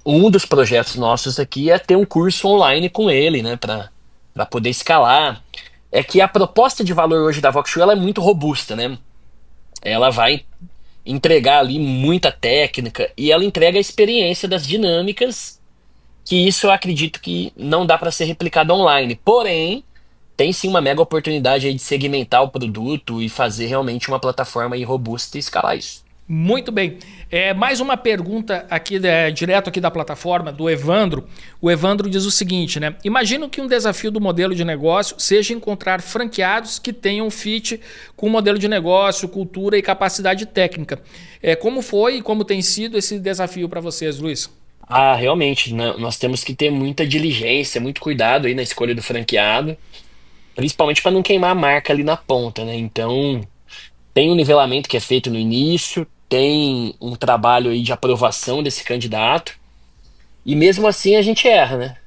Um dos projetos nossos aqui é ter um curso online com ele, né, para poder escalar. É que a proposta de valor hoje da Voxshoe ela é muito robusta, né? Ela vai entregar ali muita técnica e ela entrega a experiência das dinâmicas, que isso eu acredito que não dá para ser replicado online. Porém, tem sim uma mega oportunidade aí de segmentar o produto e fazer realmente uma plataforma aí robusta e escalar isso. Muito bem. Mais uma pergunta aqui, direto aqui da plataforma, do Evandro. O Evandro diz o seguinte, né? Imagino que um desafio do modelo de negócio seja encontrar franqueados que tenham fit com o modelo de negócio, cultura e capacidade técnica. Como foi e como tem sido esse desafio para vocês, Luiz? Realmente, né? Nós temos que ter muita diligência, muito cuidado aí na escolha do franqueado, principalmente para não queimar a marca ali na ponta, né? Então, tem um nivelamento que é feito no início, tem um trabalho aí de aprovação desse candidato, e mesmo assim a gente erra, né?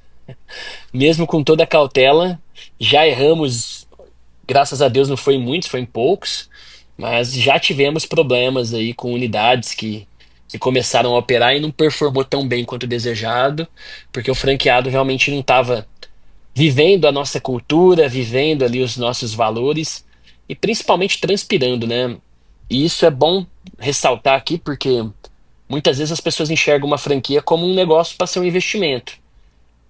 Mesmo com toda a cautela, já erramos, graças a Deus não foi em muitos, foi em poucos, mas já tivemos problemas aí com unidades que começaram a operar e não performou tão bem quanto desejado, porque o franqueado realmente não estava vivendo a nossa cultura, vivendo ali os nossos valores e principalmente transpirando, né? E isso é bom ressaltar aqui porque muitas vezes as pessoas enxergam uma franquia como um negócio para ser um investimento.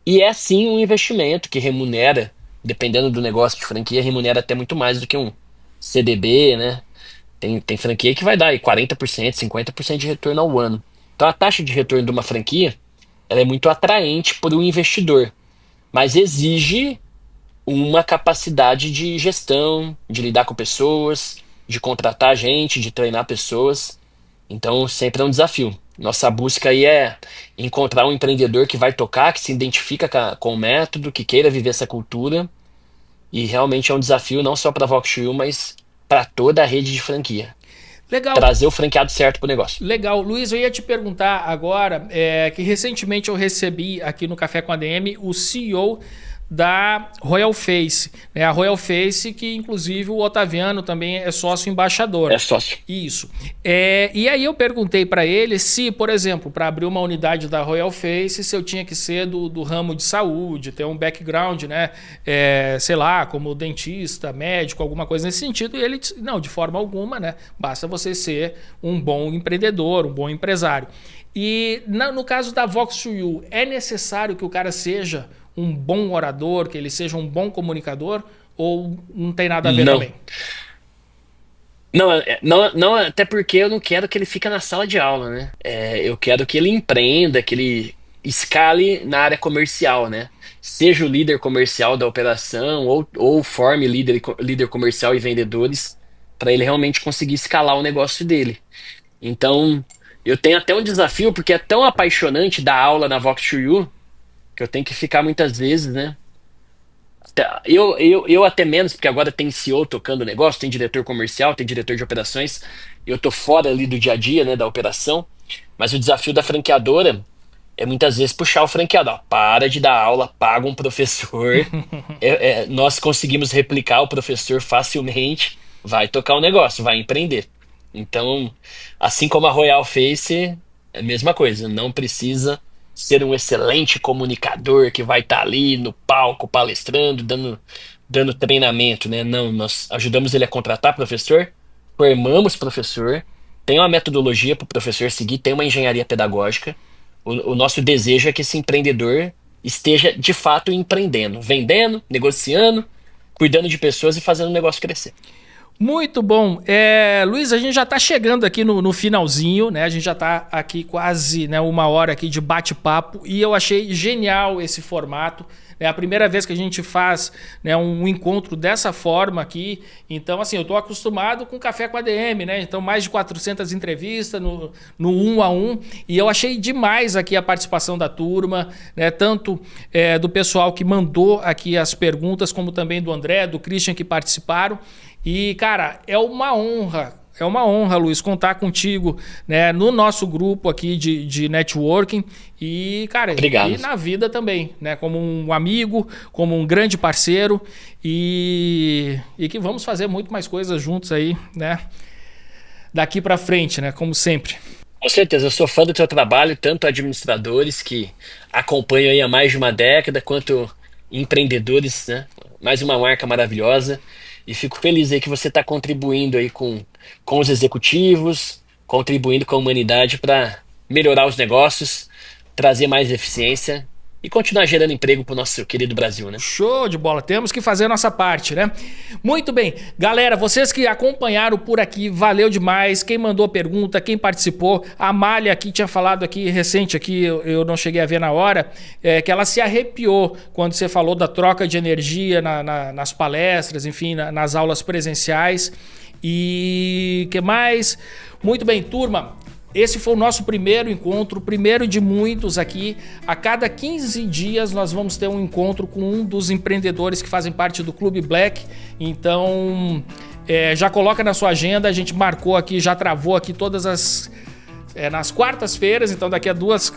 E é sim um investimento que remunera, dependendo do negócio de franquia, remunera até muito mais do que um CDB, né? Tem franquia que vai dar aí 40%, 50% de retorno ao ano. Então a taxa de retorno de uma franquia, ela é muito atraente para o investidor, mas exige uma capacidade de gestão, de lidar com pessoas, de contratar gente, de treinar pessoas. Então sempre é um desafio. Nossa busca aí é encontrar um empreendedor que vai tocar, que se identifica com o método, que queira viver essa cultura. E realmente é um desafio não só para a Vox2U, mas para toda a rede de franquia. Legal. Trazer o franqueado certo para o negócio. Legal. Luiz, eu ia te perguntar agora que recentemente eu recebi aqui no Café com a DM o CEO da Royal Face, né? A Royal Face, que inclusive o Otaviano também é sócio embaixador. É sócio. Isso. E aí eu perguntei para ele se, por exemplo, para abrir uma unidade da Royal Face, se eu tinha que ser do ramo de saúde, ter um background, né? Sei lá, como dentista, médico, alguma coisa nesse sentido. E ele disse, não, de forma alguma, né? Basta você ser um bom empreendedor, um bom empresário. E no caso da Vox2U, é necessário que o cara seja um bom orador, que ele seja um bom comunicador, ou não tem nada a ver também? Não, até porque eu não quero que ele fique na sala de aula, né? Eu quero que ele empreenda, que ele escale na área comercial, né? Seja o líder comercial da operação, ou forme líder comercial e vendedores, para ele realmente conseguir escalar o negócio dele. Então, eu tenho até um desafio, porque é tão apaixonante dar aula na Vox2U, que eu tenho que ficar muitas vezes, né? Eu até menos, porque agora tem CEO tocando o negócio, tem diretor comercial, tem diretor de operações. Eu tô fora ali do dia a dia, né, da operação. Mas o desafio da franqueadora é muitas vezes puxar o franqueado. Ó, para de dar aula, paga um professor. Nós conseguimos replicar o professor facilmente. Vai tocar o negócio, vai empreender. Então, assim como a Royal Face, é a mesma coisa. Não precisa ser um excelente comunicador que vai estar ali no palco palestrando, dando treinamento, né? Não, nós ajudamos ele a contratar professor, formamos professor, tem uma metodologia para o professor seguir, tem uma engenharia pedagógica. O nosso desejo é que esse empreendedor esteja de fato empreendendo, vendendo, negociando, cuidando de pessoas e fazendo o negócio crescer. Muito bom. Luiz, a gente já está chegando aqui no finalzinho, né? A gente já está aqui quase, né, uma hora aqui de bate-papo e eu achei genial esse formato. É a primeira vez que a gente faz, né, um encontro dessa forma aqui. Então, assim, eu estou acostumado com Café com a DM, né? Então, mais de 400 entrevistas no 1 a 1. E eu achei demais aqui a participação da turma, né? Tanto do pessoal que mandou aqui as perguntas, como também do André, do Christian, que participaram. E, cara, é uma honra, Luiz, contar contigo, né, no nosso grupo aqui de networking e, cara, obrigado. E na vida também, né, como um amigo, como um grande parceiro e que vamos fazer muito mais coisas juntos aí, né, daqui para frente, né, como sempre. Com certeza, eu sou fã do teu trabalho, tanto administradores que acompanham aí há mais de uma década, quanto empreendedores, né, mais uma marca maravilhosa. E fico feliz aí que você está contribuindo aí com os executivos, contribuindo com a humanidade para melhorar os negócios, trazer mais eficiência e continuar gerando emprego para o nosso querido Brasil, né? Show de bola, temos que fazer a nossa parte, né? Muito bem, galera, vocês que acompanharam por aqui, valeu demais, quem mandou pergunta, quem participou, a Malha aqui tinha falado aqui, recente aqui, eu não cheguei a ver na hora, que ela se arrepiou quando você falou da troca de energia nas palestras, enfim, nas aulas presenciais. E que mais? Muito bem, turma. Esse foi o nosso primeiro encontro, o primeiro de muitos aqui. A cada 15 dias nós vamos ter um encontro com um dos empreendedores que fazem parte do Clube Black. Então, já coloca na sua agenda, a gente marcou aqui, já travou aqui todas nas quartas-feiras, então daqui a duas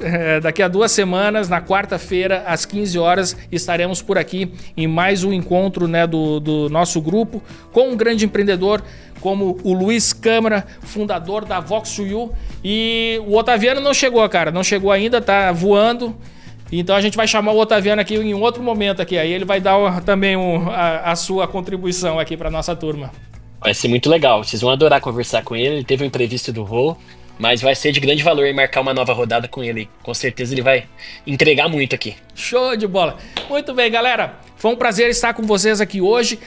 semanas, na quarta-feira, às 15 horas, estaremos por aqui em mais um encontro, né, do nosso grupo, com um grande empreendedor como o Luiz Câmara, fundador da Vox2U. E o Otaviano não chegou, cara, não chegou ainda, tá voando. Então a gente vai chamar o Otaviano aqui em outro momento aqui, aí ele vai dar também a sua contribuição aqui para nossa turma. Vai ser muito legal, vocês vão adorar conversar com ele teve um imprevisto do voo, mas vai ser de grande valor em marcar uma nova rodada com ele. Com certeza ele vai entregar muito aqui. Show de bola. Muito bem, galera. Foi um prazer estar com vocês aqui hoje.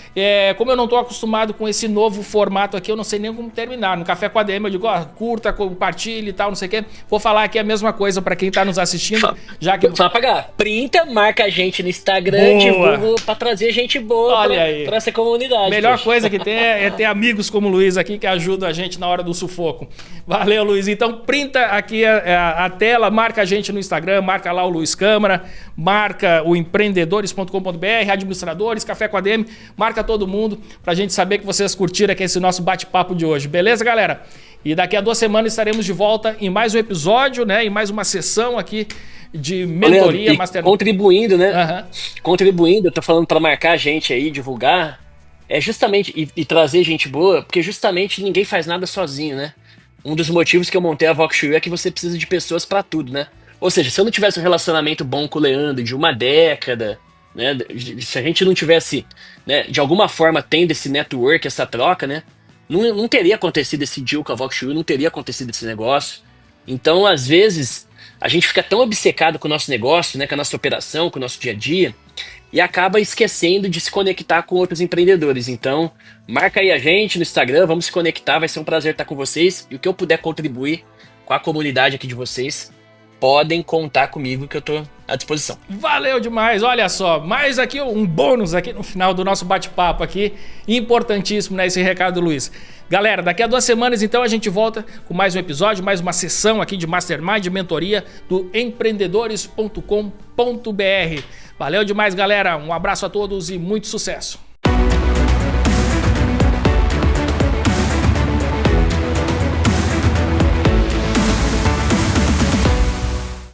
Como eu não estou acostumado com esse novo formato aqui, eu não sei nem como terminar. No Café com a DM eu digo, curta, compartilhe e tal, não sei o quê. Vou falar aqui a mesma coisa para quem está nos assistindo. Já que... Só apagar. Printa, marca a gente no Instagram, divulga para trazer gente boa para essa comunidade. Melhor coisa que tem é ter amigos como o Luiz aqui que ajudam a gente na hora do sufoco. Valeu, Luiz. Então, printa aqui a tela, marca a gente no Instagram, marca lá o Luiz Câmara, marca o empreendedores.com.br, administradores, Café com a DM, marca todo mundo pra gente saber que vocês curtiram aqui esse nosso bate-papo de hoje. Beleza, galera? E daqui a 2 semanas estaremos de volta em mais um episódio, né? Em mais uma sessão aqui de mentoria, Leandro, master... Contribuindo, né? Contribuindo, eu tô falando pra marcar a gente aí, divulgar, justamente, e trazer gente boa, porque justamente ninguém faz nada sozinho, né? Um dos motivos que eu montei a Vox2U é que você precisa de pessoas pra tudo, né? Ou seja, se eu não tivesse um relacionamento bom com o Leandro de uma década, né? Se a gente não tivesse, né, de alguma forma tendo esse network, essa troca, né? Não teria acontecido esse deal com a Vox2U, não teria acontecido esse negócio. Então, às vezes, a gente fica tão obcecado com o nosso negócio, né, com a nossa operação, com o nosso dia a dia, e acaba esquecendo de se conectar com outros empreendedores. Então, marca aí a gente no Instagram, vamos se conectar, vai ser um prazer estar com vocês. E o que eu puder contribuir com a comunidade aqui de vocês, podem contar comigo que eu tô à disposição. Valeu demais, olha só, mais aqui um bônus aqui no final do nosso bate-papo aqui, importantíssimo, né, esse recado do Luiz. Galera, daqui a 2 semanas então a gente volta com mais um episódio, mais uma sessão aqui de Mastermind, de mentoria do empreendedores.com.br. Valeu demais, galera, um abraço a todos e muito sucesso.